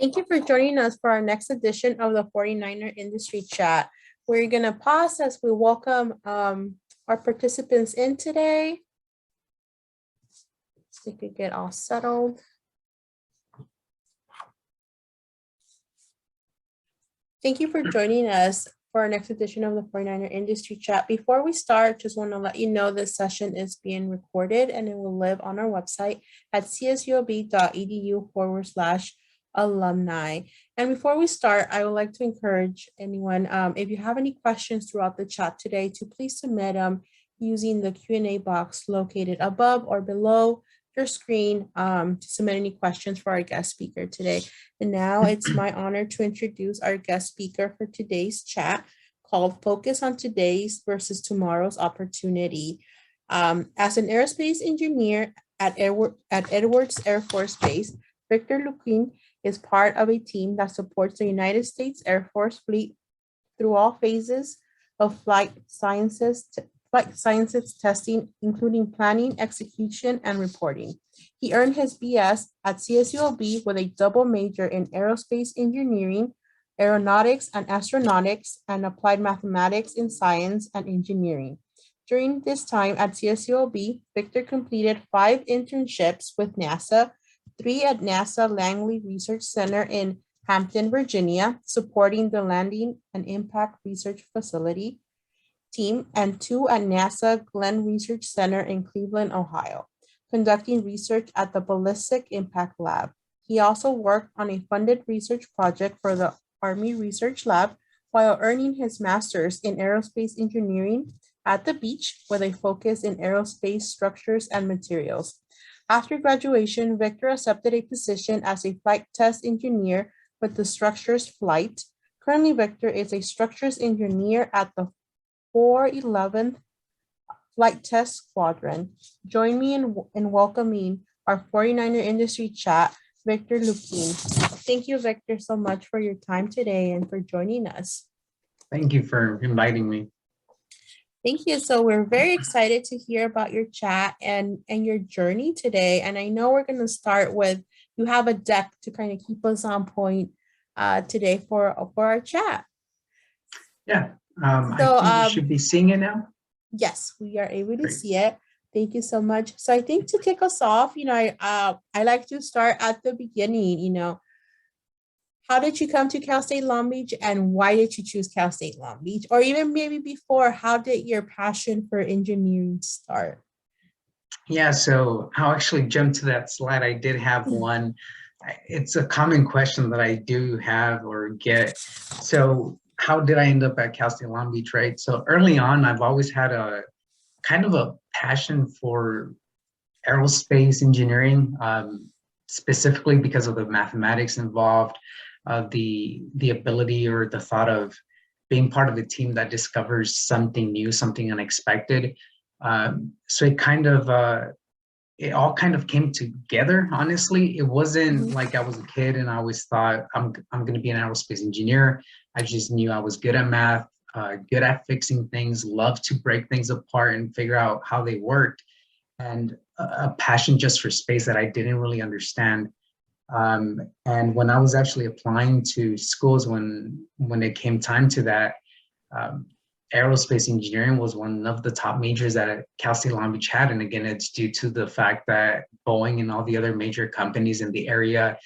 Thank you for joining us for our next edition of the 49er Industry Chat. We're going to pause as we welcome our participants in today. So we could get all settled. Thank you for joining us for our next edition of the 49er Industry Chat. Before we start, just want to let you know this session is being recorded and it will live on our website at csulb.edu/alumni. And before we start, I would like to encourage anyone, if you have any questions throughout the chat today, to please submit them using the Q&A box located above or below your screen to submit any questions for our guest speaker today. And now it's my honor to introduce our guest speaker for today's chat called Focus on Today's versus Tomorrow's Opportunity. As an aerospace engineer at Edwards Air Force Base, Victor Luquin is part of a team that supports the United States Air Force fleet through all phases of flight sciences testing, including planning, execution, and reporting. He earned his BS at CSULB with a double major in Aerospace Engineering, Aeronautics and Astronautics, and Applied Mathematics in Science and Engineering. During this time at CSULB, Victor completed 5 internships with NASA, 3 at NASA Langley Research Center in Hampton, Virginia, supporting the Landing and Impact Research Facility team, and 2 at NASA Glenn Research Center in Cleveland, Ohio, conducting research at the Ballistic Impact Lab. He also worked on a funded research project for the Army Research Lab while earning his master's in aerospace engineering at the beach with a focus in aerospace structures and materials. After graduation, Victor accepted a position as a flight test engineer with the Structures Flight. Currently, Victor is a structures engineer at the 411th Flight Test Squadron. Join me in welcoming our 49er Industry Chat, Victor Luquin. Thank you, Victor, so much for your time today and for joining us. Thank you for inviting me. Thank you. So we're very excited to hear about your chat and your journey today. And I know we're going to start with, you have a deck to kind of keep us on point today for our chat. Yeah. I think you should be seeing it now. Yes, we are able to see it. Thank you so much. So I think to kick us off, I like to start at the beginning. How did you come to Cal State Long Beach and why did you choose Cal State Long Beach? Or even maybe before, how did your passion for engineering start? Yeah, so I'll actually jump to that slide. I did have one. It's a common question that I do have or get. So how did I end up at Cal State Long Beach, right? So early on, I've always had a kind of a passion for aerospace engineering, specifically because of the mathematics involved, the ability or the thought of being part of a team that discovers something new, something unexpected. So it all kind of came together, honestly. It wasn't like I was a kid and I always thought I'm going to be an aerospace engineer. I just knew I was good at math, good at fixing things, loved to break things apart and figure out how they worked, and a passion just for space that I didn't really understand. And when I was actually applying to schools, when it came time to that, aerospace engineering was one of the top majors that Cal State Long Beach had. And again, it's due to the fact that Boeing and all the other major companies in the area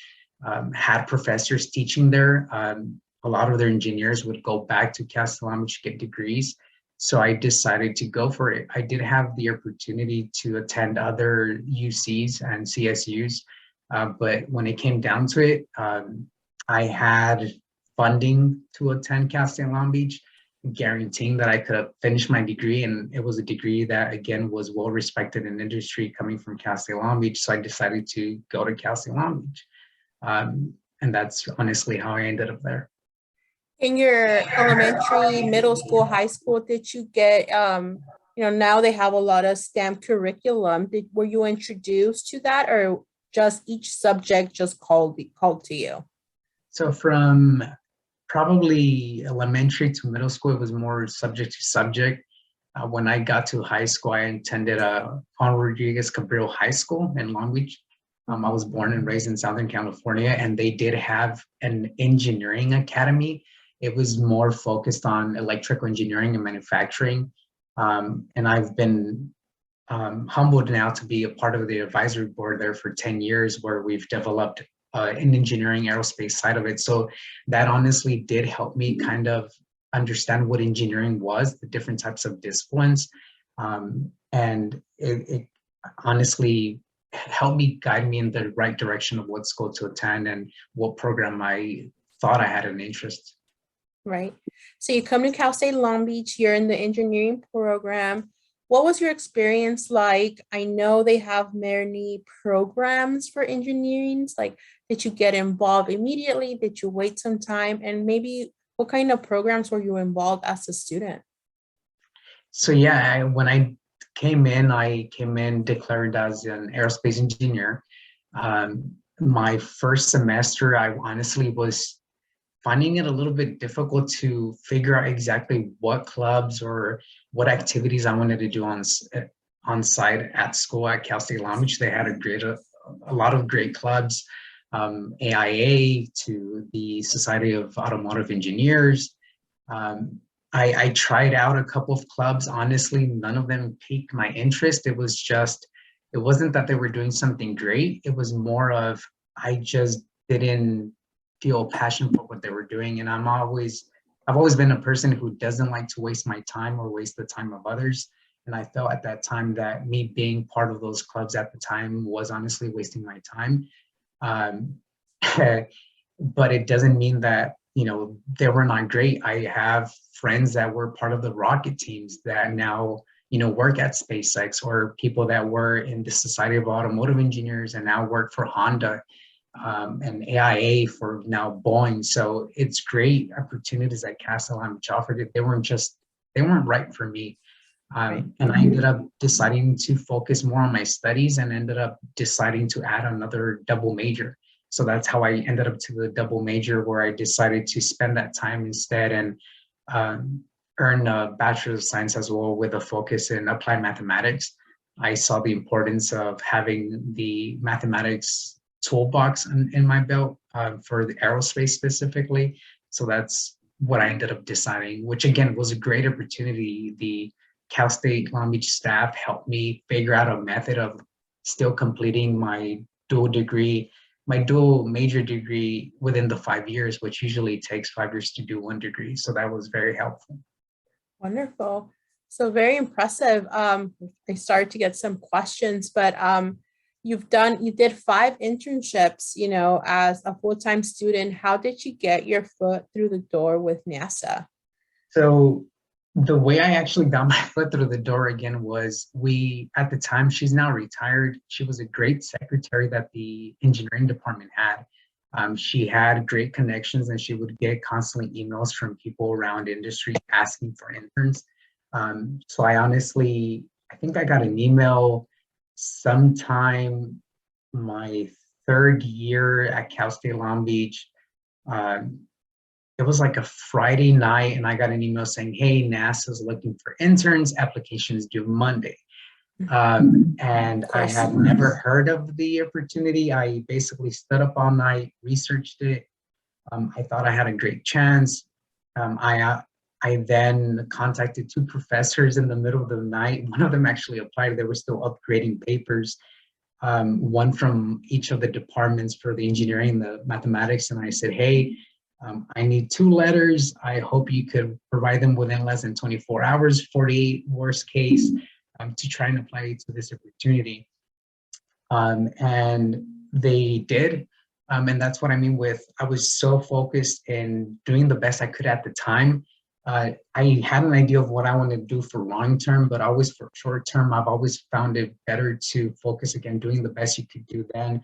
had professors teaching there. A lot of their engineers would go back to Cal State Long Beach to get degrees. So I decided to go for it. I did have the opportunity to attend other UCs and CSUs, but when it came down to it, I had funding to attend Cal State Long Beach, guaranteeing that I could have finished my degree. And it was a degree that, again, was well respected in industry coming from Cal State Long Beach. So I decided to go to Cal State Long Beach. And that's honestly how I ended up there. In your elementary, middle school, high school, did you get, now they have a lot of STEM curriculum. Were you introduced to that, or just each subject just called to you? So from probably elementary to middle school, it was more subject to subject. When I got to high school, I attended Juan Rodriguez Cabrillo High School in Long Beach. I was born and raised in Southern California, and they did have an engineering academy. It was more focused on electrical engineering and manufacturing. And I've been humbled now to be a part of the advisory board there for 10 years, where we've developed an engineering aerospace side of it. So that honestly did help me kind of understand what engineering was, the different types of disciplines. And it honestly helped me guide me in the right direction of what school to attend and what program I thought I had an interest. Right. So you come to Cal State Long Beach, you're in the engineering program. What was your experience like? I know they have many programs for engineering. Like, did you get involved immediately? Did you wait some time? And maybe what kind of programs were you involved as a student? So yeah, when I came in declared as an aerospace engineer. My first semester, I honestly was finding it a little bit difficult to figure out exactly what clubs or what activities I wanted to do on site at school at Cal State Long Beach. They had a lot of great clubs, AIA to the Society of Automotive Engineers. I tried out a couple of clubs. Honestly, none of them piqued my interest. It wasn't that they were doing something great. It was more of, I just didn't feel passion for what they were doing. And I've always been a person who doesn't like to waste my time or waste the time of others. And I felt at that time that me being part of those clubs at the time was honestly wasting my time. But it doesn't mean that, they were not great. I have friends that were part of the rocket teams that now, work at SpaceX, or people that were in the Society of Automotive Engineers and now work for Honda, and AIA for now Boeing. So it's great opportunities that Cal State Long Beach offered. They weren't right for me. And I ended up deciding to focus more on my studies and ended up deciding to add another double major. So that's how I ended up to the double major, where I decided to spend that time instead and earn a Bachelor of Science as well, with a focus in applied mathematics. I saw the importance of having the mathematics toolbox in my belt for the aerospace specifically. So that's what I ended up deciding, which again was a great opportunity. The Cal State Long Beach staff helped me figure out a method of still completing my dual major degree within the 5 years, which usually takes 5 years to do one degree. So that was very helpful. Wonderful. So very impressive. I started to get some questions, but you did 5 internships, as a full-time student. How did you get your foot through the door with NASA? So the way I actually got my foot through the door again was, at the time, she's now retired. She was a great secretary that the engineering department had. She had great connections, and she would get constantly emails from people around industry asking for interns. So I think I got an email sometime my 3rd year at Cal State Long Beach. It was like a Friday night, and I got an email saying, "Hey, NASA's looking for interns. Applications due Monday." And I had never heard of the opportunity. I basically stood up all night, researched it. I thought I had a great chance. I then contacted 2 professors in the middle of the night. One of them actually applied. They were still upgrading papers. One from each of the departments for the engineering, the mathematics. And I said, "Hey, I need 2 letters. I hope you could provide them within less than 24 hours, 48 worst case, to try and apply to this opportunity." And they did. And that's what I mean with, I was so focused in doing the best I could at the time. I had an idea of what I wanted to do for long term, but always for short term, I've always found it better to focus again, doing the best you could do then,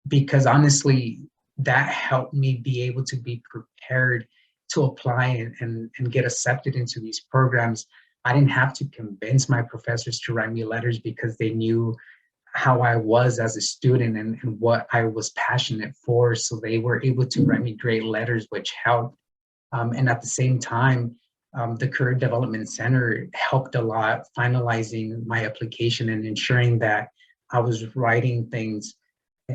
because honestly, that helped me be able to be prepared to apply and get accepted into these programs. I didn't have to convince my professors to write me letters, because they knew how I was as a student and what I was passionate for. So they were able to write me great letters, which helped. And at the same time, the Career Development Center helped a lot, finalizing my application and ensuring that I was writing things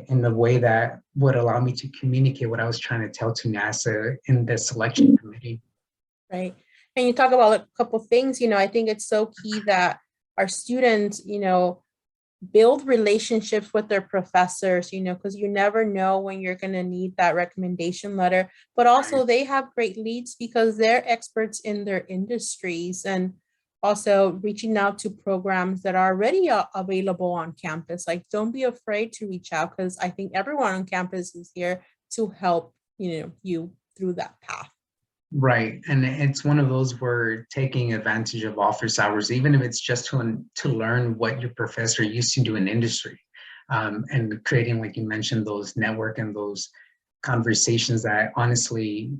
in the way that would allow me to communicate what I was trying to tell to NASA in the selection committee. Right. And you talk about a couple things, I think it's so key that our students, build relationships with their professors, because you never know when you're going to need that recommendation letter, but also Right. they have great leads because they're experts in their industries, and also reaching out to programs that are already available on campus. Like, don't be afraid to reach out, because I think everyone on campus is here to help, you through that path. Right. And it's one of those where taking advantage of office hours, even if it's just to learn what your professor used to do in industry, and creating, like you mentioned, those network and those conversations that honestly,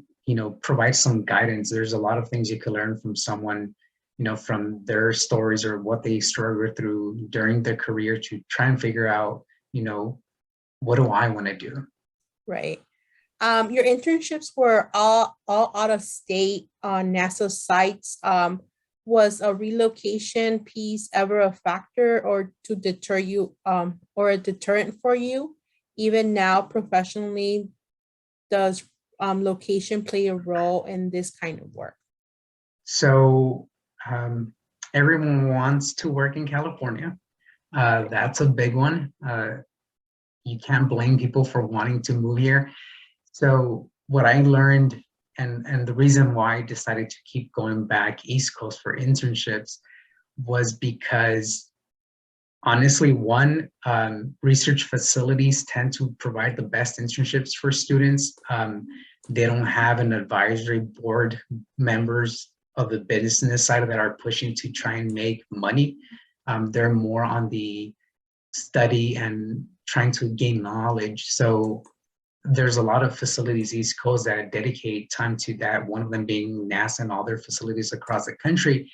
provide some guidance. There's a lot of things you could learn from someone, from their stories or what they struggled through during their career to try and figure out, what do I want to do? Right. Your internships were all out of state on NASA sites. Was a relocation piece ever a factor or to deter you, or a deterrent for you? Even now, professionally, does location play a role in this kind of work? So everyone wants to work in California. That's a big one. You can't blame people for wanting to move here. So what I learned, and the reason why I decided to keep going back East Coast for internships, was because honestly, one, research facilities tend to provide the best internships for students. They don't have an advisory board members of the business side that are pushing to try and make money. They're more on the study and trying to gain knowledge. So there's a lot of facilities East Coast that dedicate time to that, one of them being NASA and all their facilities across the country.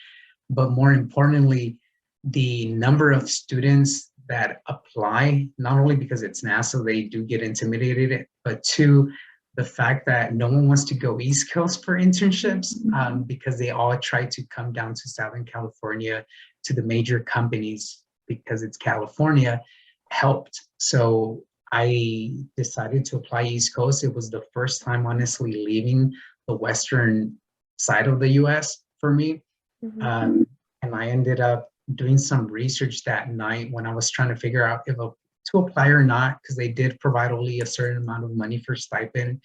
But more importantly, the number of students that apply, not only because it's NASA, they do get intimidated, but two, the fact that no one wants to go East Coast for internships, because they all try to come down to Southern California to the major companies because it's California, helped. So I decided to apply East Coast. It was the first time, honestly, leaving the Western side of the US for me. Mhm. And I ended up doing some research that night when I was trying to figure out if to apply or not, because they did provide only a certain amount of money for stipend.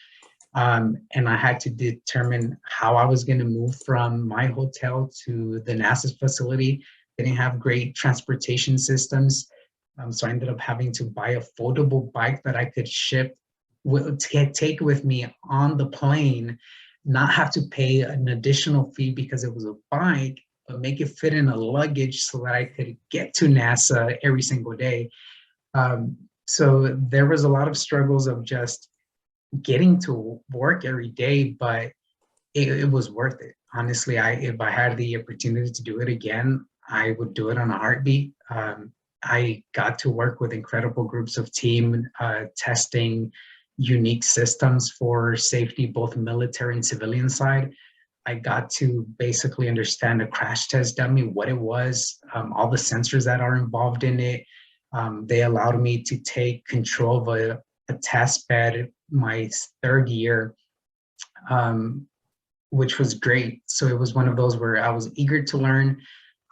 And I had to determine how I was going to move from my hotel to the NASA facility. They didn't have great transportation systems. So I ended up having to buy a foldable bike that I could take with me on the plane, not have to pay an additional fee because it was a bike, but make it fit in a luggage so that I could get to NASA every single day. So there was a lot of struggles of just getting to work every day, but it was worth it. Honestly, if I had the opportunity to do it again, I would do it on a heartbeat. I got to work with incredible groups of team, testing unique systems for safety, both military and civilian side. I got to basically understand a crash test dummy, what it was, all the sensors that are involved in it. They allowed me to take control of a test bed my third year, which was great. So it was one of those where I was eager to learn.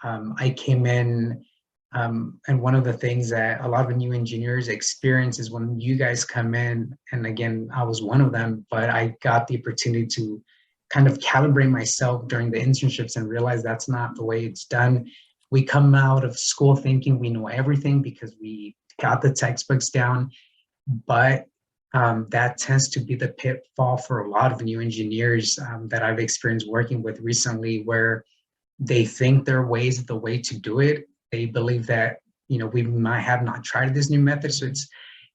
I came in, and one of the things that a lot of new engineers experience is when you guys come in, and again, I was one of them, but I got the opportunity to kind of calibrate myself during the internships and realize that's not the way it's done. We come out of school thinking we know everything because we got the textbooks down, but that tends to be the pitfall for a lot of new engineers that I've experienced working with recently, where they think their ways is the way to do it. They believe that, we might have not tried this new method. So it's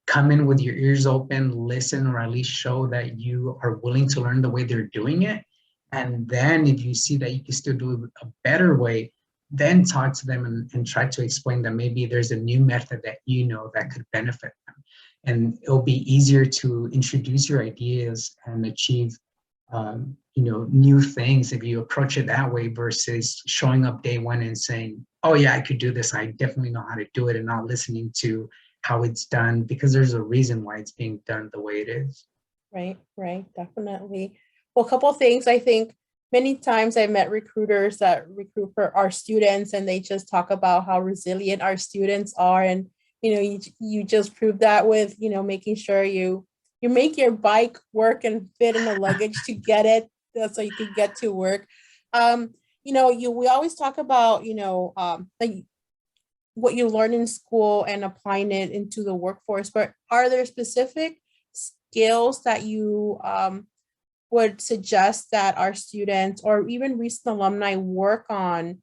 come in with your ears open, listen, or at least show that you are willing to learn the way they're doing it. And then if you see that you can still do it a better way, then talk to them and try to explain that maybe there's a new method that that could benefit them. And it'll be easier to introduce your ideas and achieve new things if you approach it that way versus showing up day one and saying, oh yeah, I could do this, I definitely know how to do it, and not listening to how it's done, because there's a reason why it's being done the way it is. Right, definitely. Well, a couple of things. I think many times I met recruiters that recruit for our students, and they just talk about how resilient our students are. And you just prove that with making sure you make your bike work and fit in the luggage to get it, so you can get to work. We always talk about like what you learn in school and applying it into the workforce, but are there specific skills that you would suggest that our students or even recent alumni work on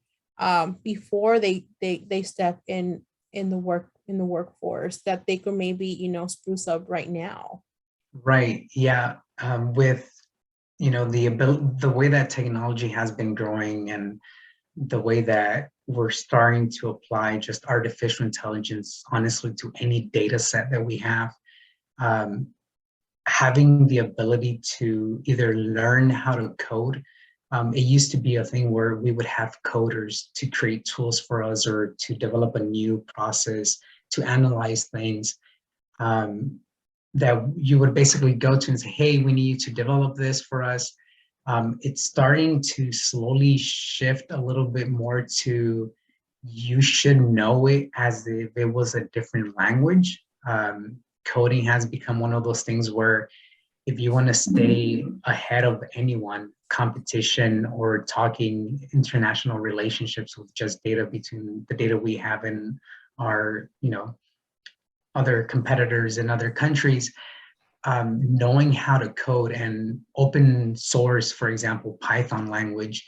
before they step in the workforce, that they could maybe spruce up right now? Right. Yeah. With the way that technology has been growing, and the way that we're starting to apply just artificial intelligence, honestly, to any data set that we have, um, having the ability to either learn how to code. It used to be a thing where we would have coders to create tools for us, or to develop a new process to analyze things, that you would basically go to and say, hey, we need you to develop this for us. It's starting to slowly shift a little bit more to, you should know it as if it was a different language. Coding has become one of those things where, if you want to stay ahead of anyone, competition, or talking international relationships with just data, between the data we have in our other competitors in other countries, knowing how to code and open source, for example, Python language,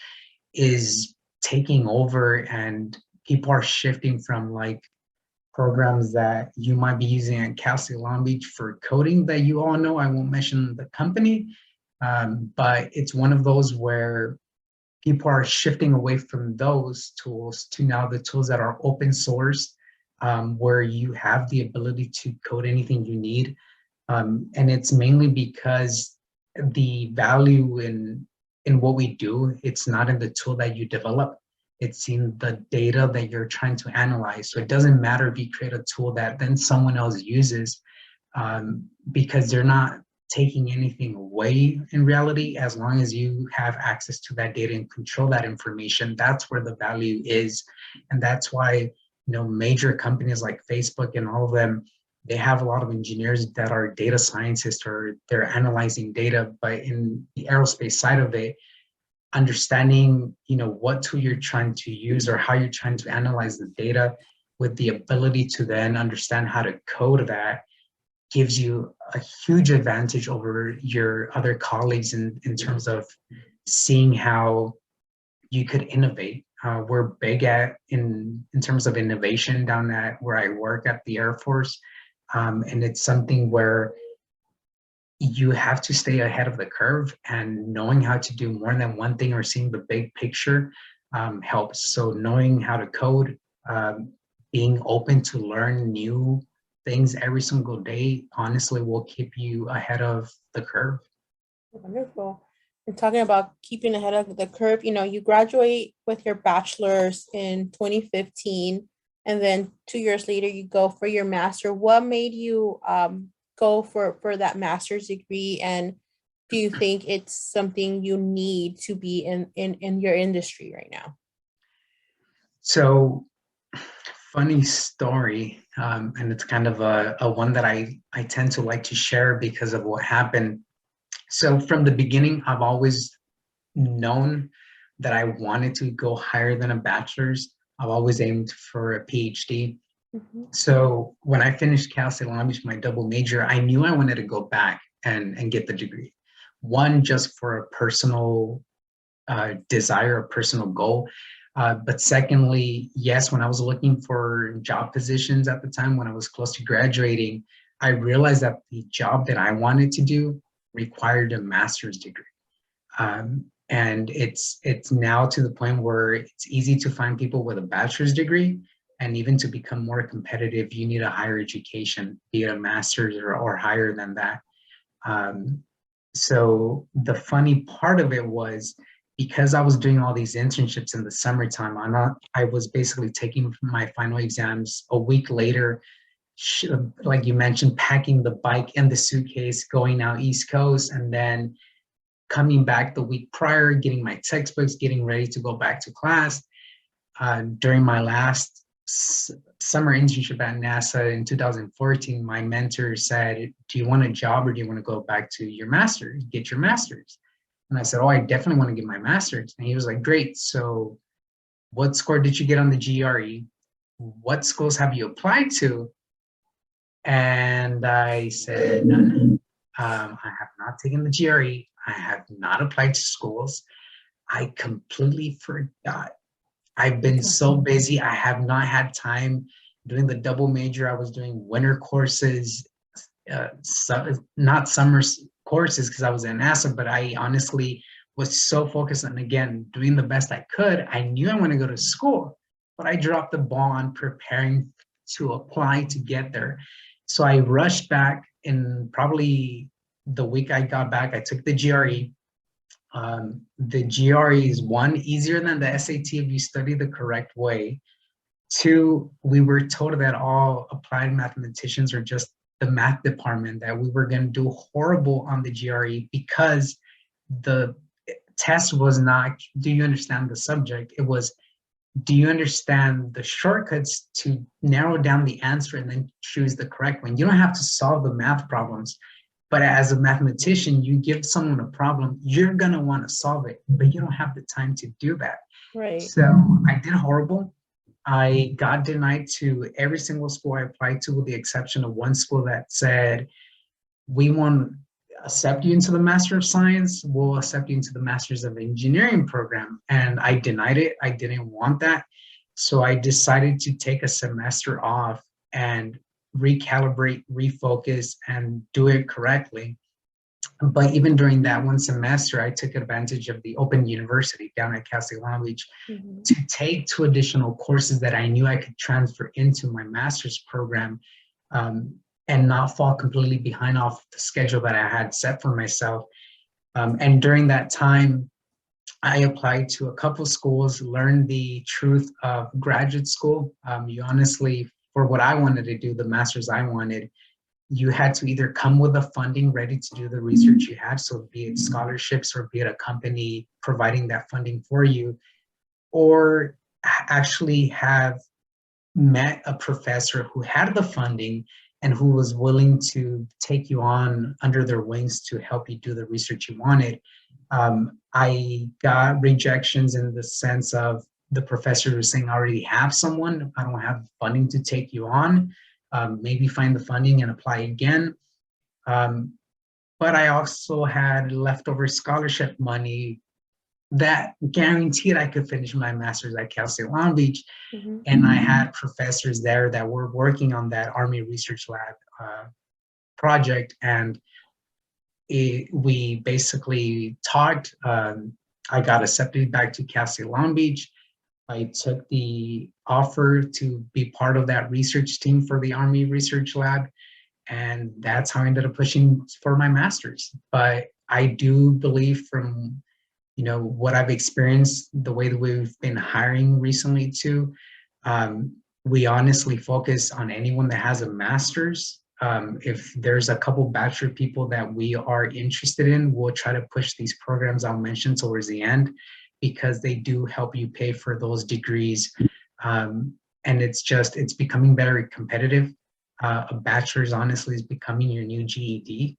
is taking over, and people are shifting from like programs that you might be using at Cal State Long Beach for coding that you all know. I won't mention the company, but it's one of those where people are shifting away from those tools to now the tools that are open source, where you have the ability to code anything you need. And it's mainly because the value in what we do, it's not in the tool that you develop, it's in the data that you're trying to analyze. So it doesn't matter if you create a tool that then someone else uses, because they're not taking anything away in reality. As long as you have access to that data and control that information, that's where the value is. And that's why major companies like Facebook and all of them, they have a lot of engineers that are data scientists, or they're analyzing data. But in the aerospace side of it, understanding what tool you're trying to use, or how you're trying to analyze the data, with the ability to then understand how to code that, gives you a huge advantage over your other colleagues in terms of seeing how you could innovate. We're big in terms of innovation down at where I work at the Air Force. And it's something where you have to stay ahead of the curve, and knowing how to do more than one thing, or seeing the big picture, helps. So knowing how to code, being open to learn new things every single day, honestly, will keep you ahead of the curve. Wonderful. And talking about keeping ahead of the curve, you graduate with your bachelor's in 2015, and then 2 years later you go for your master. What made you go for that master's degree, and do you think it's something you need to be in your industry right now? So, funny story, and it's kind of a one that I tend to like to share because of what happened. So from the beginning, I've always known that I wanted to go higher than a bachelor's. I've always aimed for a PhD. Mhm. So when I finished Cal State Long Beach, my double major, I knew I wanted to go back and get the degree. One, just for a personal desire, a personal goal. But secondly, yes, when I was looking for job positions at the time, when I was close to graduating, I realized that the job that I wanted to do required a master's degree. And it's now to the point where it's easy to find people with a bachelor's degree, and even to become more competitive, you need a higher education, be it a master's or higher than that. So the funny part of it was, because I was doing all these internships in the summertime, I was basically taking my final exams a week later, like you mentioned, packing the bike and the suitcase, going out East Coast, and then coming back the week prior, getting my textbooks, getting ready to go back to class. During my last summer internship at NASA in 2014, my mentor said, do you want a job or do you want to go back to your master's, get your master's? And I said, oh, I definitely want to get my master's. And he was like, great. So what score did you get on the GRE? What schools have you applied to? And I said, none. I have not taken the GRE. I have not applied to schools. I completely forgot. I've been so busy. I have not had time doing the double major. I was doing winter courses, not summer courses because I was in NASA, but I honestly was so focused on, again, doing the best I could. I knew I want to go to school, but I dropped the ball on preparing to apply to get there. So I rushed back, in probably the week I got back, I took the GRE. The GRE is, one, easier than the SAT if you study the correct way. Two, we were told that all applied mathematicians are just the math department, that we were going to do horrible on the GRE because the test was not, do you understand the subject? It was, do you understand the shortcuts to narrow down the answer and then choose the correct one? You don't have to solve the math problems. But as a mathematician, you give someone a problem, you're going to want to solve it, but you don't have the time to do that. Right. So I did horrible. I got denied to every single school I applied to, with the exception of one school that said, we won't accept you into the Master of Science, we'll accept you into the Masters of Engineering program. And I denied it. I didn't want that. So I decided to take a semester off and recalibrate, refocus, and do it correctly. But even during that one semester, I took advantage of the Open University down at Cal State Long Beach to take 2 additional courses that I knew I could transfer into my master's program, and not fall completely behind off the schedule that I had set for myself. And during that time, I applied to a couple schools, learned the truth of graduate school. You honestly, for what I wanted to do, the master's I wanted, you had to either come with the funding ready to do the research you had, so be it scholarships or be it a company providing that funding for you, or actually have met a professor who had the funding and who was willing to take you on under their wings to help you do the research you wanted. I got rejections in the sense of the professor was saying, I already have someone, I don't have funding to take you on. Maybe find the funding and apply again. But I also had leftover scholarship money that guaranteed I could finish my master's at Cal State Long Beach. And I had professors there that were working on that Army Research Lab project. And we basically talked. I got accepted back to Cal State Long Beach. I took the offer to be part of that research team for the Army Research Lab. And that's how I ended up pushing for my master's. But I do believe, from what I've experienced, the way that we've been hiring recently too, we honestly focus on anyone that has a master's. If there's a couple bachelor people that we are interested in, we'll try to push these programs I'll mention towards the end, because they do help you pay for those degrees. And it's becoming very competitive. A bachelor's honestly is becoming your new GED,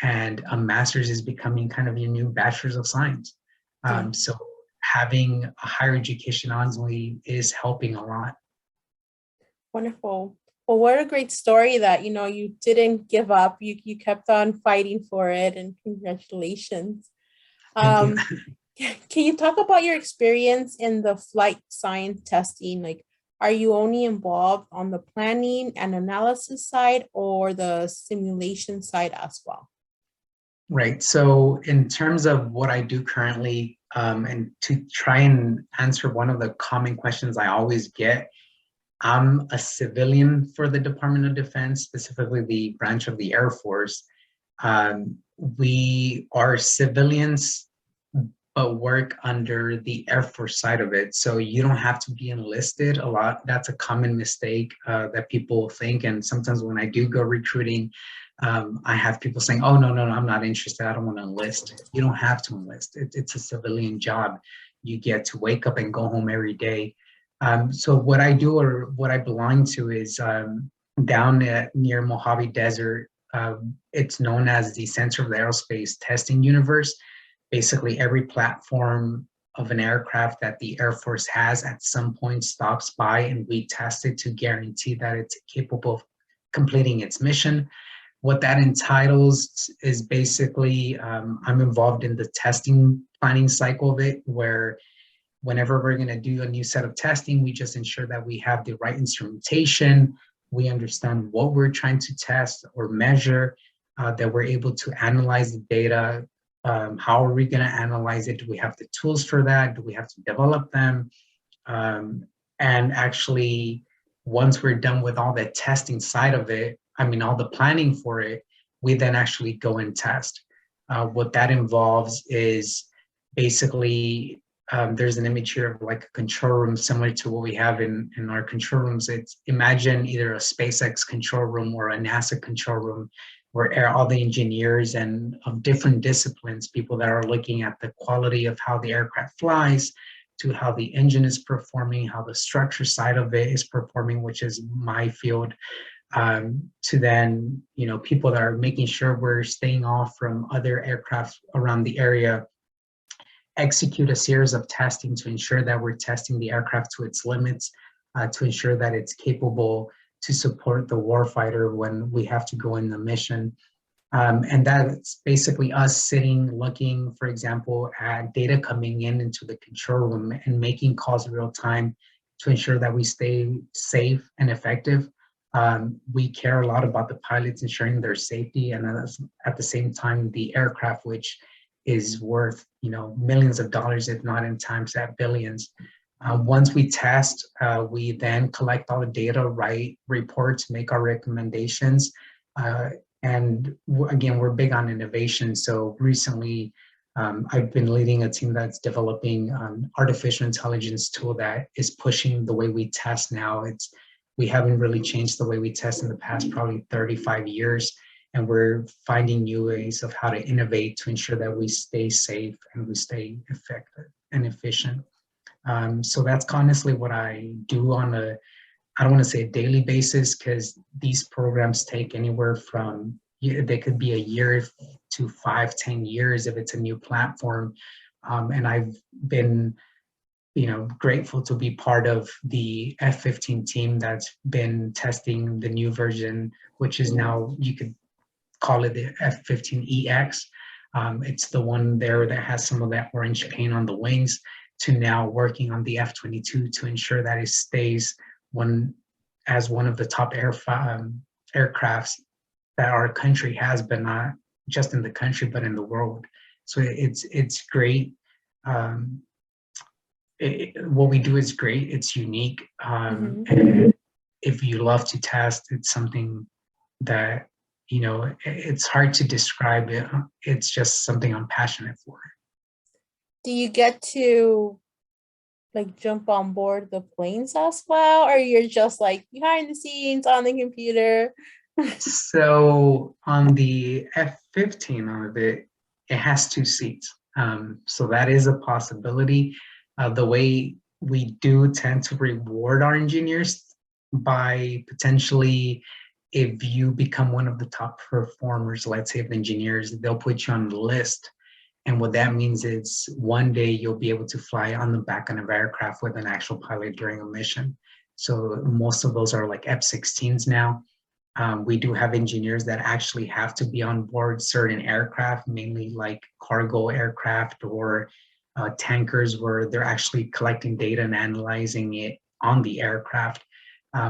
and a master's is becoming kind of your new bachelor's of science. So having a higher education honestly is helping a lot. Wonderful. Well, what a great story that, you didn't give up. You kept on fighting for it, and congratulations. Thank you. Can you talk about your experience in the flight science testing? Like, are you only involved on the planning and analysis side, or the simulation side as well? Right. So in terms of what I do currently, and to try and answer one of the common questions I always get, I'm a civilian for the Department of Defense, specifically the branch of the Air Force. We are civilians, but work under the Air Force side of it. So you don't have to be enlisted a lot. That's a common mistake that people think. And sometimes when I do go recruiting, I have people saying, oh, no, I'm not interested. I don't want to enlist. You don't have to enlist. It's a civilian job. You get to wake up and go home every day. So what I do, or what I belong to, is down near Mojave Desert. It's known as the center of the aerospace testing universe. Basically, every platform of an aircraft that the Air Force has at some point stops by, and we test it to guarantee that it's capable of completing its mission. What that entitles is basically, I'm involved in the testing planning cycle of it, where whenever we're going to do a new set of testing, we just ensure that we have the right instrumentation, we understand what we're trying to test or measure, that we're able to analyze the data. How are we going to analyze it? Do we have the tools for that? Do we have to develop them? And actually, once we're done with all the testing side of it, all the planning for it, we then actually go and test. What that involves is basically, there's an image here of like a control room similar to what we have in our control rooms. It's, imagine either a SpaceX control room or a NASA control room, where all the engineers and of different disciplines, people that are looking at the quality of how the aircraft flies, to how the engine is performing, how the structure side of it is performing, which is my field, to then, people that are making sure we're staying off from other aircraft around the area, execute a series of testing to ensure that we're testing the aircraft to its limits, to ensure that it's capable to support the warfighter when we have to go in the mission. And that's basically us sitting, looking, for example, at data coming into the control room and making calls real time to ensure that we stay safe and effective. We care a lot about the pilots ensuring their safety, and at the same time, the aircraft, which is worth, millions of dollars, if not in times at billions. Once we test, we then collect all the data, write reports, make our recommendations. And again, we're big on innovation. So recently, I've been leading a team that's developing an artificial intelligence tool that is pushing the way we test now. We haven't really changed the way we test in the past probably 35 years. And we're finding new ways of how to innovate to ensure that we stay safe and we stay effective and efficient. So that's honestly what I do on I don't want to say a daily basis, because these programs take anywhere from, they could be a year to 5-10 years if it's a new platform. And I've been, grateful to be part of the F-15 team that's been testing the new version, which is now, you could call it the F-15EX. It's the one there that has some of that orange paint on the wings, to now working on the F-22 to ensure that it stays as one of the top aircrafts that our country has, but not just in the country, but in the world. So it's great. What we do is great. It's unique. And if you love to test, it's something that, it's hard to describe it. It's just something I'm passionate for. Do you get to jump on board the planes as well, or you're just behind the scenes on the computer? So on the F-15 of it has 2 seats. So that is a possibility. The way we do tend to reward our engineers by potentially, if you become one of the top performers, let's say of engineers, they'll put you on the list. And what that means is one day you'll be able to fly on the back of an aircraft with an actual pilot during a mission. So most of those are like F-16s now. We do have engineers that actually have to be on board certain aircraft, mainly like cargo aircraft or tankers, where they're actually collecting data and analyzing it on the aircraft.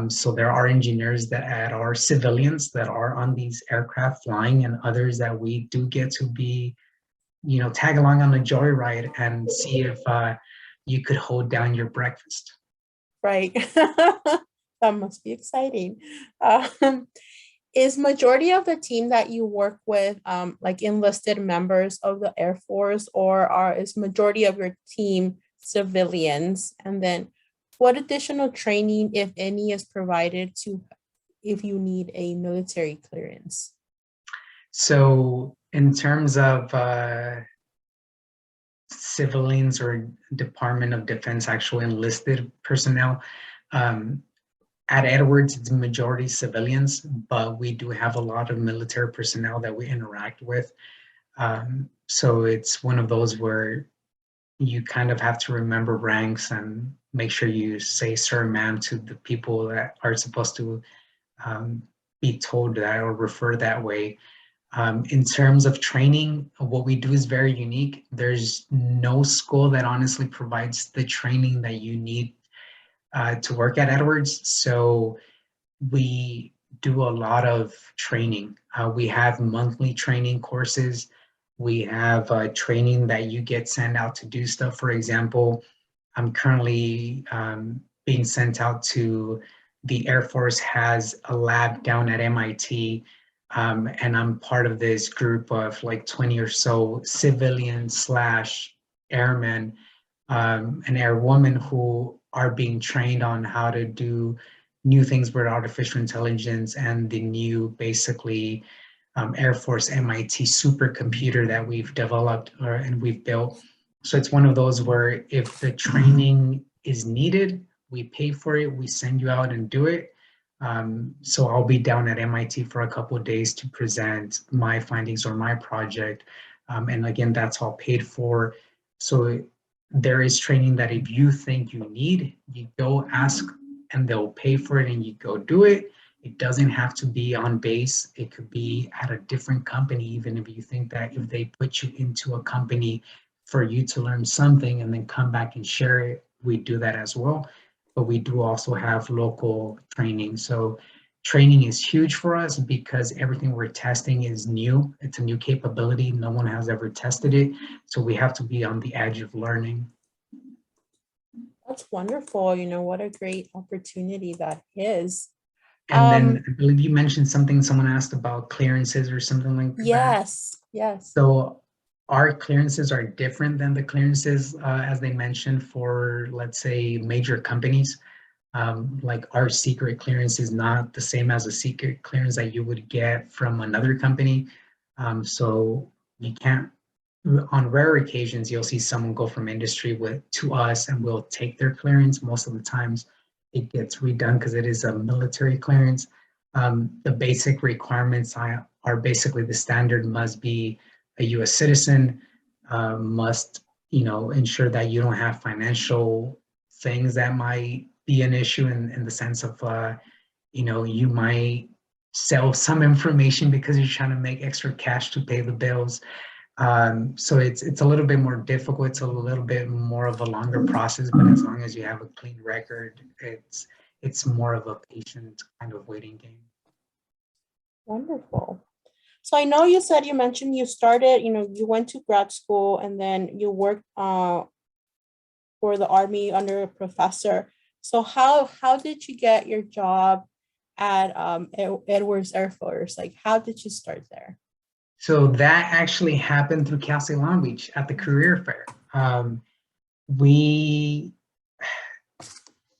So there are engineers that are civilians that are on these aircraft flying, and others that we do get to be, tag along on a joyride and see if you could hold down your breakfast. Right. That must be exciting. Is majority of the team that you work with like enlisted members of the Air Force, or is majority of your team civilians? And then what additional training, if any, is provided to if you need a military clearance? So in terms of civilians or Department of Defense actual enlisted personnel, um, at Edwards, it's majority civilians, but we do have a lot of military personnel that we interact with. So it's one of those where you kind of have to remember ranks and make sure you say sir, ma'am to the people that are supposed to um, be told that or refer that way. In terms of training, what we do is very unique. There's no school that honestly provides the training that you need to work at Edwards. So we do a lot of training. We have monthly training courses. We have training that you get sent out to do stuff. For example, I'm currently being sent out to the Air Force has a lab down at MIT, and I'm part of this group of like 20 or so civilian slash airmen and airwomen who are being trained on how to do new things with artificial intelligence and the new basically Air Force MIT supercomputer that we've developed and we've built. So it's one of those where if the training is needed, we pay for it, we send you out and do it. So I'll be down at MIT for a couple of days to present my findings or my project. And again, that's all paid for. So there is training that if you think you need, you go ask and they'll pay for it and you go do it. It doesn't have to be on base. It could be at a different company, even if you think that if they put you into a company for you to learn something and then come back and share it, we do that as well. But we do also have local training. So training is huge for us because everything we're testing is new. It's a new capability. No one has ever tested it. So we have to be on the edge of learning. That's wonderful. What a great opportunity that is. And then Um, I believe you mentioned something, someone asked about clearances or something like that. yes, yes. So our clearances are different than the clearances, as they mentioned, for, let's say, major companies. Like our secret clearance is not the same as a secret clearance that you would get from another company. So you can't, on rare occasions, you'll see someone go from industry to us and we'll take their clearance. Most of the times it gets redone because it is a military clearance. The basic requirements are basically the standard must be a US citizen, must ensure that you don't have financial things that might be an issue in the sense of you might sell some information because you're trying to make extra cash to pay the bills. So it's a little bit more difficult. It's a little bit more of a longer process, but as long as you have a clean record, it's more of a patient kind of waiting game. Wonderful. So I know you mentioned you started, you went to grad school and then you worked for the Army under a professor. So how did you get your job at Edwards Air Force? Like, how did you start there? So that actually happened through Cal State Long Beach at the career fair. We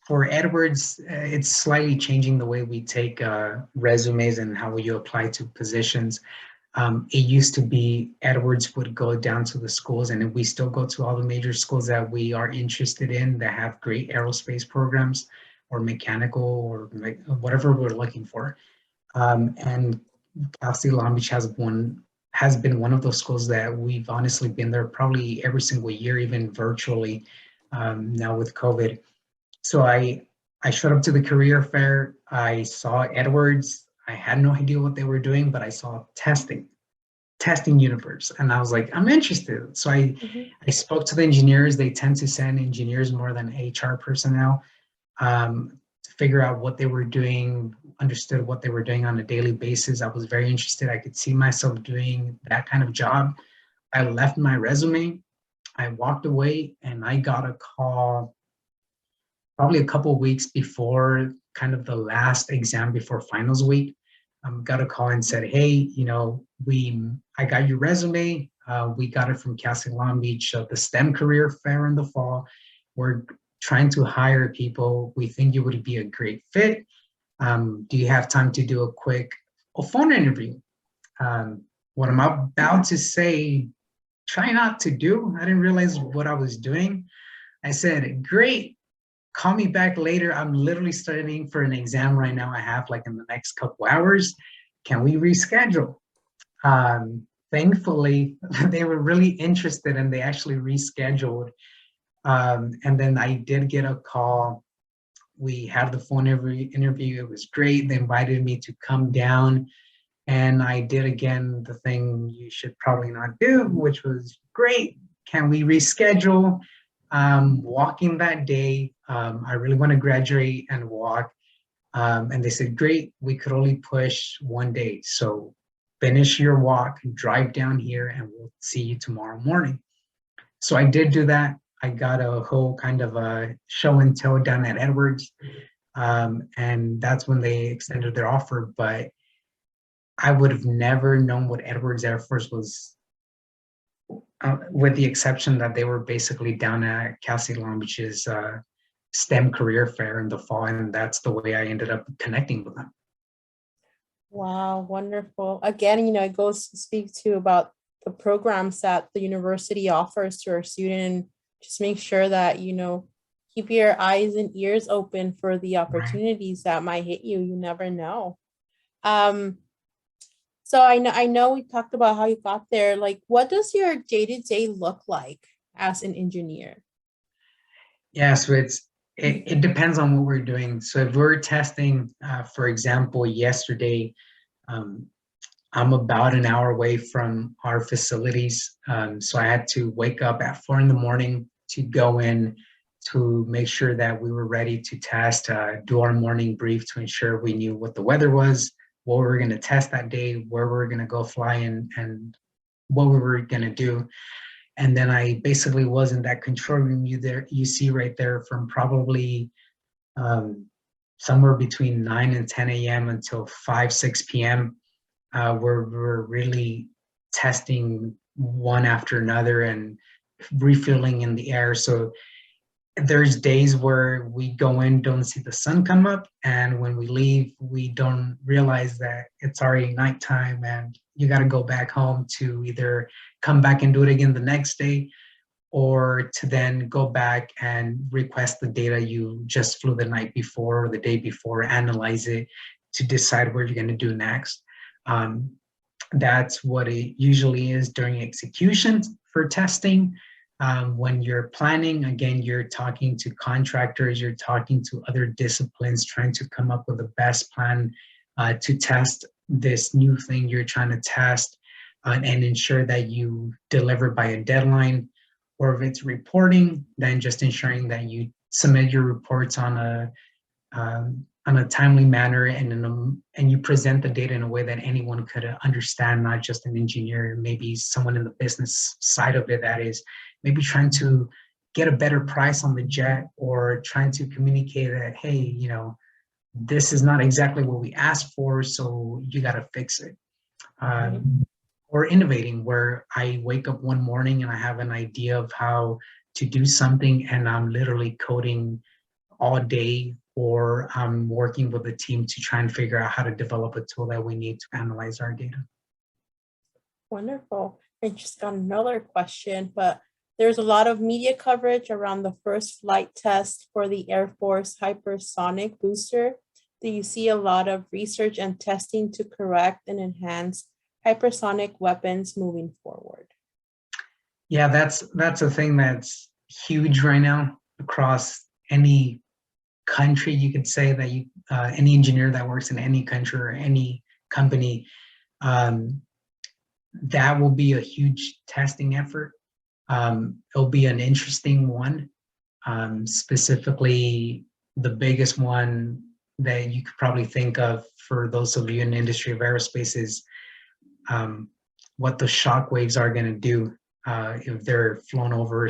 For Edwards, it's slightly changing the way we take resumes and how you apply to positions. It used to be Edwards would go down to the schools, and we still go to all the major schools that we are interested in that have great aerospace programs or mechanical or whatever we're looking for. And Cal State Long Beach has been one of those schools that we've honestly been there probably every single year, even virtually now with COVID. So I showed up to the career fair. I saw Edwards. I had no idea what they were doing, but I saw testing universe, and I was like, I'm interested. So Mhm. I spoke to the engineers. They tend to send engineers more than HR personnel to figure out what they were doing, understood what they were doing on a daily basis. I was very interested. I could see myself doing that kind of job. I left my resume. I walked away, and I got a call probably a couple of weeks before kind of the last exam before finals week. got a call and said, hey, I got your resume. We got it from Cal State Long Beach, the STEM career fair in the fall. We're trying to hire people. We think you would be a great fit. Do you have time to do a quick phone interview? What I'm about to say, try not to do. I didn't realize what I was doing. I said, great, call me back later. I'm literally studying for an exam right now. I have like in the next couple hours. Can we reschedule? Thankfully, they were really interested and they actually rescheduled. And then I did get a call. We had the phone interview. It was great. They invited me to come down. And I did again the thing you should probably not do, which was great. Can we reschedule? Walking that day, I really want to graduate and walk. And they said, great, we could only push one day. So finish your walk, drive down here, and we'll see you tomorrow morning. So I did do that. I got a whole kind of a show and tell down at Edwards. And that's when they extended their offer. But I would have never known what Edwards Air Force was, with the exception that they were basically down at Cal State Long Beach's STEM career fair in the fall, and that's the way I ended up connecting with them. Wow, wonderful. Again, it goes to speak to about the programs that the university offers to our student. Just make sure that, keep your eyes and ears open for the opportunities that might hit you. You never know. So I know we talked about how you got there. Like, what does your day-to-day look like as an engineer? Yeah, so it depends on what we're doing. So if we're testing, for example, yesterday, I'm about an hour away from our facilities. So I had to wake up at 4 a.m. to go in to make sure that we were ready to test, do our morning brief to ensure we knew what the weather was, what we were going to test that day, where we were going to go fly, and what we were going to do. And then I basically was in that control room you see right there from probably somewhere between 9 and 10 a.m. until 5, 6 p.m. We're really testing one after another and refueling in the air. So there's days where we go in, don't see the sun come up, and when we leave, we don't realize that it's already nighttime and you got to go back home to either come back and do it again the next day, or to then go back and request the data you just flew the night before or the day before, analyze it to decide what you're going to do next. That's what it usually is during execution for testing. When you're planning, again, you're talking to contractors, you're talking to other disciplines, trying to come up with the best plan to test this new thing you're trying to test, and ensure that you deliver by a deadline. Or if it's reporting, then just ensuring that you submit your reports on a timely manner, and you present the data in a way that anyone could understand, not just an engineer, maybe someone in the business side of it that is maybe trying to get a better price on the jet, or trying to communicate that, hey, this is not exactly what we asked for, so you got to fix it. Or innovating, where I wake up one morning and I have an idea of how to do something, and I'm literally coding all day, or I'm working with a team to try and figure out how to develop a tool that we need to analyze our data. Wonderful. I just got another question, but there's a lot of media coverage around the first flight test for the Air Force Hypersonic booster. Do you see a lot of research and testing to correct and enhance hypersonic weapons moving forward? Yeah, that's a thing that's huge right now across any country. You could say that any engineer that works in any country or any company, that will be a huge testing effort. It'll be an interesting one. Specifically, the biggest one that you could probably think of for those of you in the industry of aerospace is what the shock waves are going to do if they're flown over,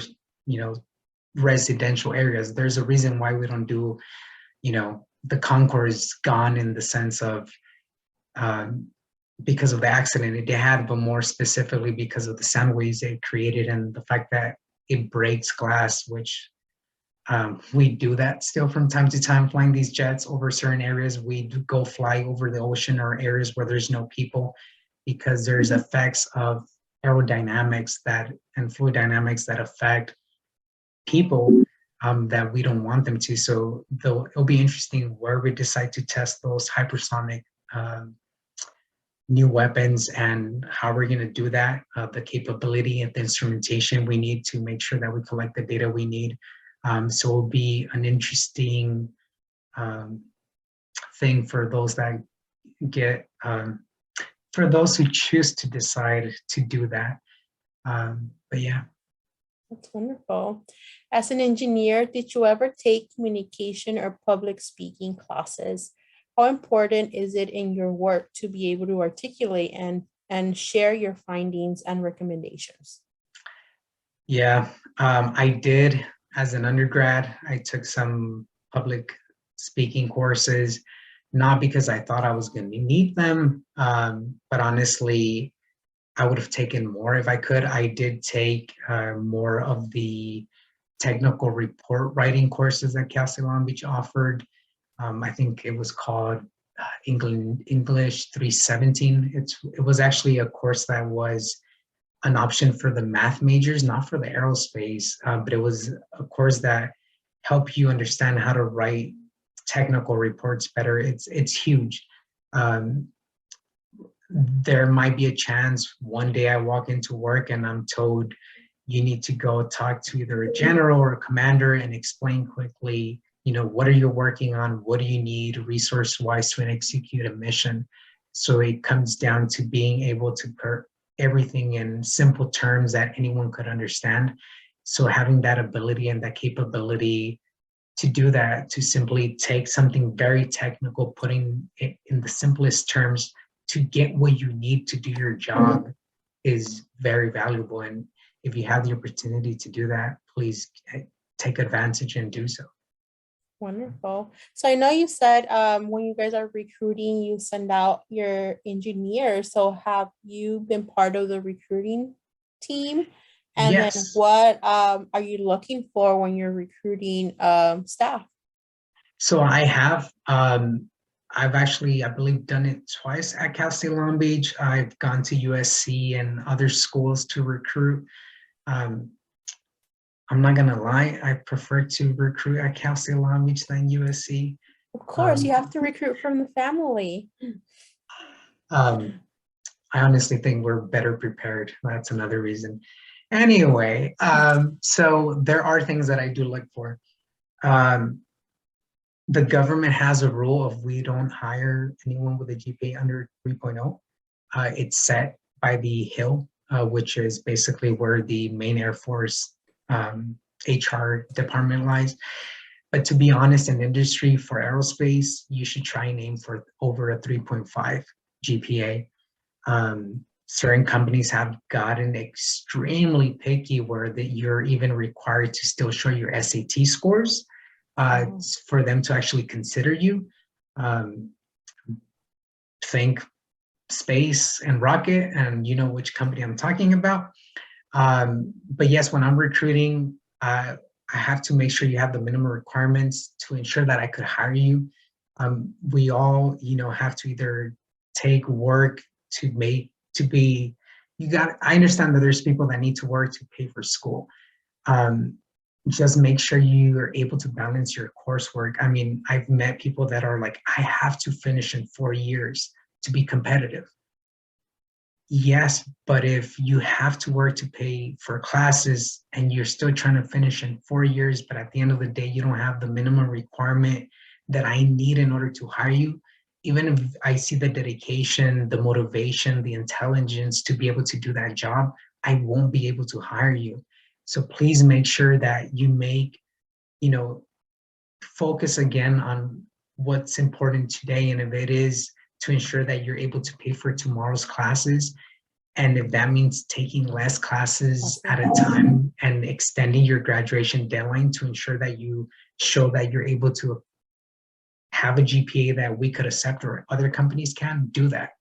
residential areas. There's a reason why we don't do, the Concorde is gone in the sense of because of the accident it had, but more specifically because of the sound waves it created and the fact that it breaks glass, which we do that still from time to time, flying these jets over certain areas. We do go fly over the ocean or areas where there's no people, because there's effects of aerodynamics and fluid dynamics that affect people that we don't want them to. So it'll be interesting where we decide to test those hypersonic new weapons and how we're going to do that, the capability and the instrumentation we need to make sure that we collect the data we need. So it'll be an interesting thing for those that for those who choose to decide to do that. But yeah. That's wonderful. As an engineer, did you ever take communication or public speaking classes? How important is it in your work to be able to articulate and share your findings and recommendations? Yeah, I did. As an undergrad, I took some public speaking courses, not because I thought I was going to need them, but honestly, I would have taken more if I could. I did take more of the technical report writing courses that Cal State Long Beach offered. I think it was called English 317. It was actually a course that was an option for the math majors, not for the aerospace, but it was a course that helped you understand how to write technical reports better. It's huge. There might be a chance one day I walk into work and I'm told you need to go talk to either a general or a commander and explain quickly, what are you working on? What do you need resource-wise to execute a mission? So it comes down to being able to put everything in simple terms that anyone could understand. So having that ability and that capability to do that, to simply take something very technical, putting it in the simplest terms to get what you need to do your job is very valuable. And if you have the opportunity to do that, please take advantage and do so. Wonderful. So I know you said when you guys are recruiting, you send out your engineers. So have you been part of the recruiting team? And yes. Then what are you looking for when you're recruiting staff? So I have. I've actually, I believe, done it twice at Cal State Long Beach. I've gone to USC and other schools to recruit. I'm not gonna lie, I prefer to recruit at Cal State Long Beach than USC. Of course, you have to recruit from the family. I honestly think we're better prepared. That's another reason. Anyway, so there are things that I do look for. The government has a rule of we don't hire anyone with a GPA under 3.0. It's set by the Hill, which is basically where the main Air Force HR department lies. But to be honest, in industry for aerospace, you should try and aim for over a 3.5 GPA. Certain companies have gotten extremely picky where that you're even required to still show your SAT scores for them to actually consider you. Think space and rocket, and you know which company I'm talking about. But yes, when I'm recruiting, I have to make sure you have the minimum requirements to ensure that I could hire you. We all, have to either take work to be, I understand that there's people that need to work to pay for school. Just make sure you are able to balance your coursework. I mean, I've met people that are like, I have to finish in 4 years to be competitive. Yes, but if you have to work to pay for classes and you're still trying to finish in 4 years, but at the end of the day, you don't have the minimum requirement that I need in order to hire you, even if I see the dedication, the motivation, the intelligence to be able to do that job, I won't be able to hire you. So please make sure that you make, focus again on what's important today. And if it is to ensure that you're able to pay for tomorrow's classes. And if that means taking less classes at a time and extending your graduation deadline to ensure that you show that you're able to have a GPA that we could accept or other companies can, do that.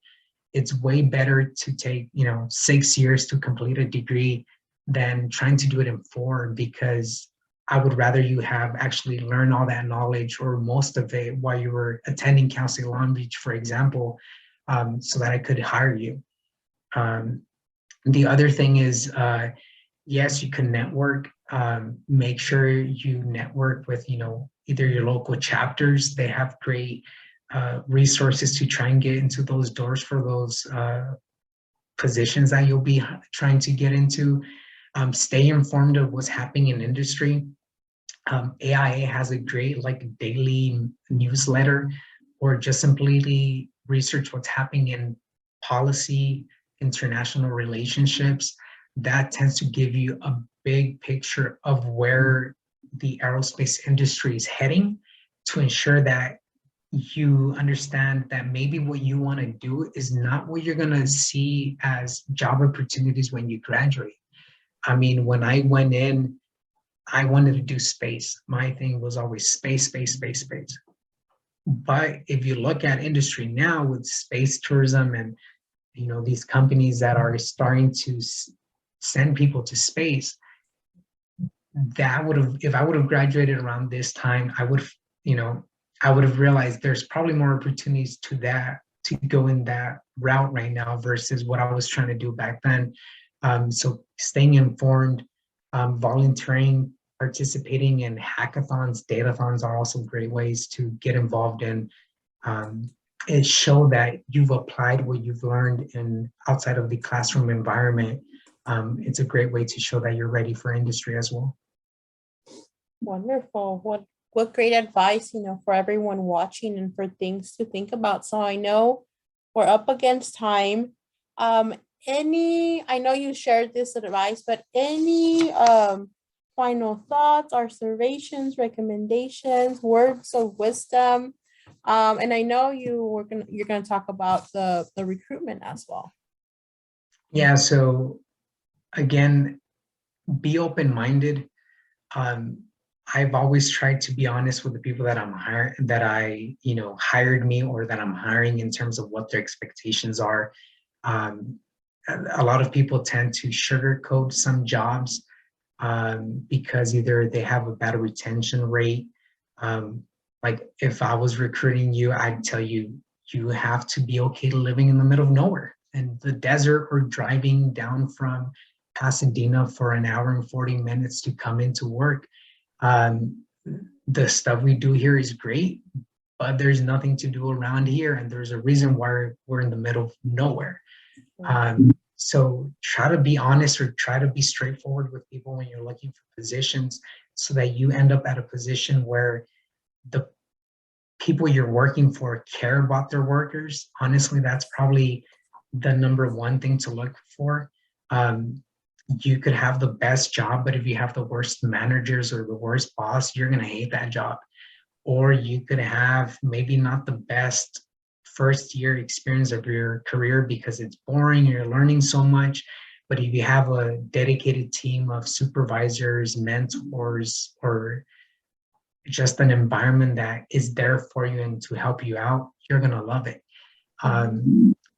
It's way better to take, 6 years to complete a degree than trying to do it in 4, because I would rather you have actually learned all that knowledge or most of it while you were attending Cal State Long Beach, for example, so that I could hire you. The other thing is, yes, you can network. Make sure you network with, either your local chapters. They have great resources to try and get into those doors for those positions that you'll be trying to get into. Stay informed of what's happening in industry. AIA has a great daily newsletter, or just simply research what's happening in policy, international relationships. That tends to give you a big picture of where the aerospace industry is heading, to ensure that you understand that maybe what you want to do is not what you're going to see as job opportunities when you graduate. I mean, when I went in, I wanted to do space. My thing was always space, space, space, space. But if you look at industry now with space tourism and these companies that are starting to send people to space, that would have, if I would have graduated around this time, I would have realized there's probably more opportunities to go in that route right now versus what I was trying to do back then. So staying informed, volunteering, participating in hackathons, datathons are also great ways to get involved in. It show that you've applied what you've learned outside of the classroom environment. It's a great way to show that you're ready for industry as well. Wonderful. What great advice, for everyone watching and for things to think about. So I know we're up against time. I know you shared this advice, but any final thoughts, observations, recommendations, words of wisdom? And I know you're gonna talk about the recruitment as well. Yeah, so again, be open-minded. I've always tried to be honest with the people that I'm hiring, that hired me, or that I'm hiring, in terms of what their expectations are. A lot of people tend to sugarcoat some jobs because either they have a better retention rate. Like if I was recruiting you, I'd tell you, you have to be okay living in the middle of nowhere and the desert, or driving down from Pasadena for an hour and 40 minutes to come into work. The stuff we do here is great, but there's nothing to do around here, and there's a reason why we're in the middle of nowhere. So try to be honest, or try to be straightforward with people when you're looking for positions, so that you end up at a position where the people you're working for care about their workers. Honestly, that's probably the number one thing to look for. You could have the best job, but if you have the worst managers or the worst boss, you're going to hate that job. Or you could have maybe not the best first year experience of your career because it's boring, you're learning so much. But if you have a dedicated team of supervisors, mentors, or just an environment that is there for you and to help you out, you're going to love it.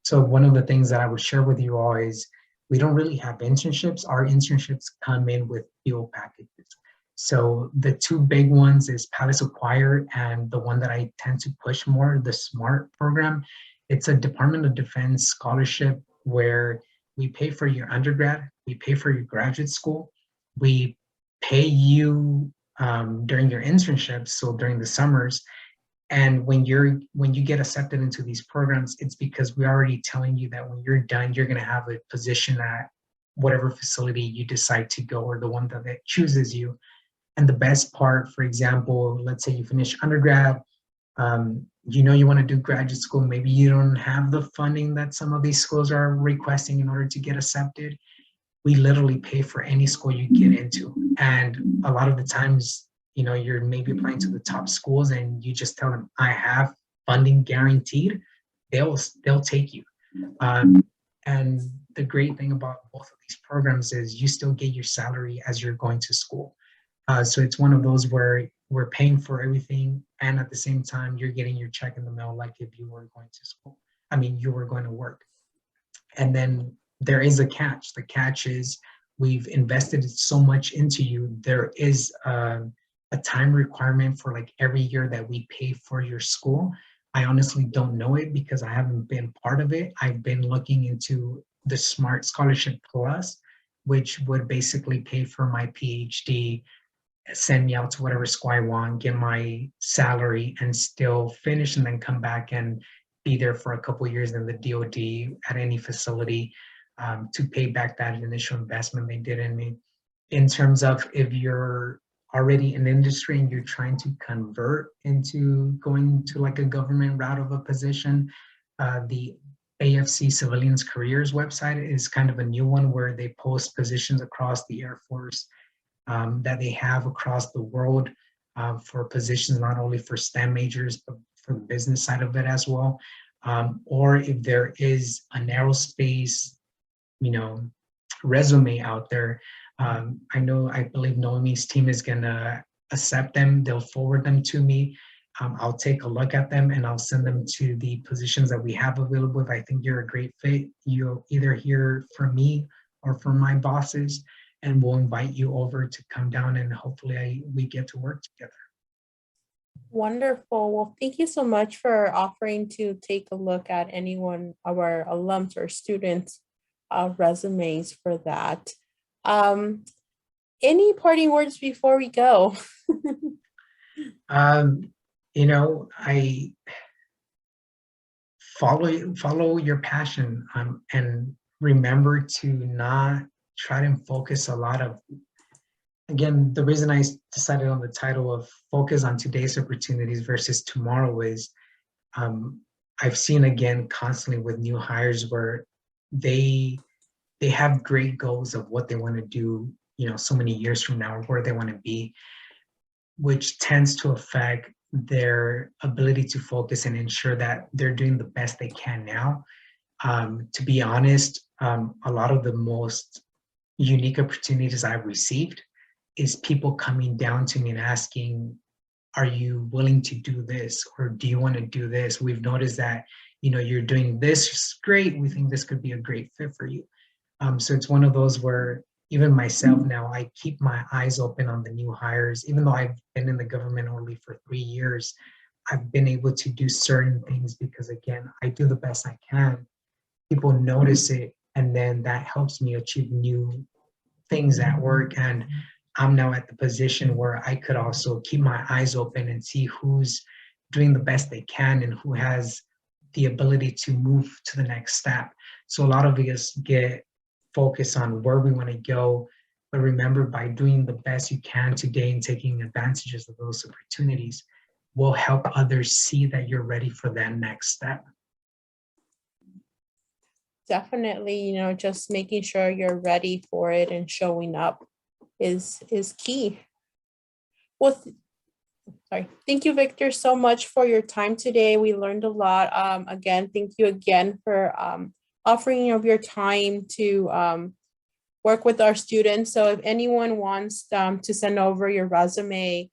So one of the things that I would share with you all is, we don't really have internships. Our internships come in with fuel packages. So the two big ones is Palace Acquire, and the one that I tend to push more, the SMART program. It's a Department of Defense scholarship where we pay for your undergrad, we pay for your graduate school, we pay you during your internships, so during the summers. And when you get accepted into these programs, it's because we're already telling you that when you're done, you're going to have a position at whatever facility you decide to go, or the one that chooses you. And the best part, for example, let's say you finish undergrad, you want to do graduate school, maybe you don't have the funding that some of these schools are requesting in order to get accepted. We literally pay for any school you get into. And a lot of the times, you're maybe applying to the top schools and you just tell them, I have funding guaranteed, they'll take you. And the great thing about both of these programs is you still get your salary as you're going to school. So it's one of those where we're paying for everything, and at the same time, you're getting your check in the mail like if you were going to school. I mean, you were going to work. And then there is a catch. The catch is we've invested so much into you. There is a time requirement for like every year that we pay for your school. I honestly don't know it because I haven't been part of it. I've been looking into the Smart Scholarship Plus, which would basically pay for my PhD, send me out to whatever school I want, get my salary, and still finish and then come back and be there for a couple of years in the DoD at any facility to pay back that initial investment they did in me. In terms of if you're already in industry and you're trying to convert into going to like a government route of a position, the AFC Civilians Careers website is kind of a new one where they post positions across the Air Force that they have across the world for positions, not only for STEM majors, but for the business side of it as well. Or if there is an aerospace, resume out there, I believe Noemi's team is gonna accept them. They'll forward them to me. I'll take a look at them and I'll send them to the positions that we have available. If I think you're a great fit, you'll either hear from me or from my bosses, and we'll invite you over to come down and hopefully we get to work together. Wonderful. Well, thank you so much for offering to take a look at any one of our alums or students' resumes for that. Any parting words before we go? I follow your passion and remember to not try to focus a lot of, again, the reason I decided on the title of focus on today's opportunities versus tomorrow is I've seen again constantly with new hires where they have great goals of what they want to do, so many years from now, or where they want to be, which tends to affect their ability to focus and ensure that they're doing the best they can now. To be honest, a lot of the most unique opportunities I've received is people coming down to me and asking, are you willing to do this? Or do you want to do this? We've noticed that, you're doing this, it's great. We think this could be a great fit for you. So it's one of those where even myself now, I keep my eyes open on the new hires. Even though I've been in the government only for 3 years, I've been able to do certain things because, again, I do the best I can. People notice it, and then that helps me achieve new things at work. And I'm now at the position where I could also keep my eyes open and see who's doing the best they can and who has the ability to move to the next step. So a lot of us get focused on where we want to go, but remember, by doing the best you can today and taking advantages of those opportunities will help others see that you're ready for that next step. Definitely, just making sure you're ready for it and showing up is key. Well, thank you, Victor, so much for your time today. We learned a lot. Again, thank you again for offering of your time to work with our students. So if anyone wants to send over your resume,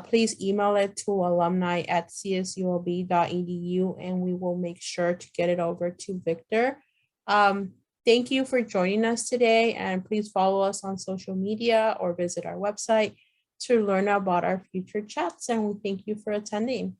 please email it to alumni@csulb.edu, and we will make sure to get it over to Victor. Thank you for joining us today, and please follow us on social media or visit our website to learn about our future chats, and we thank you for attending.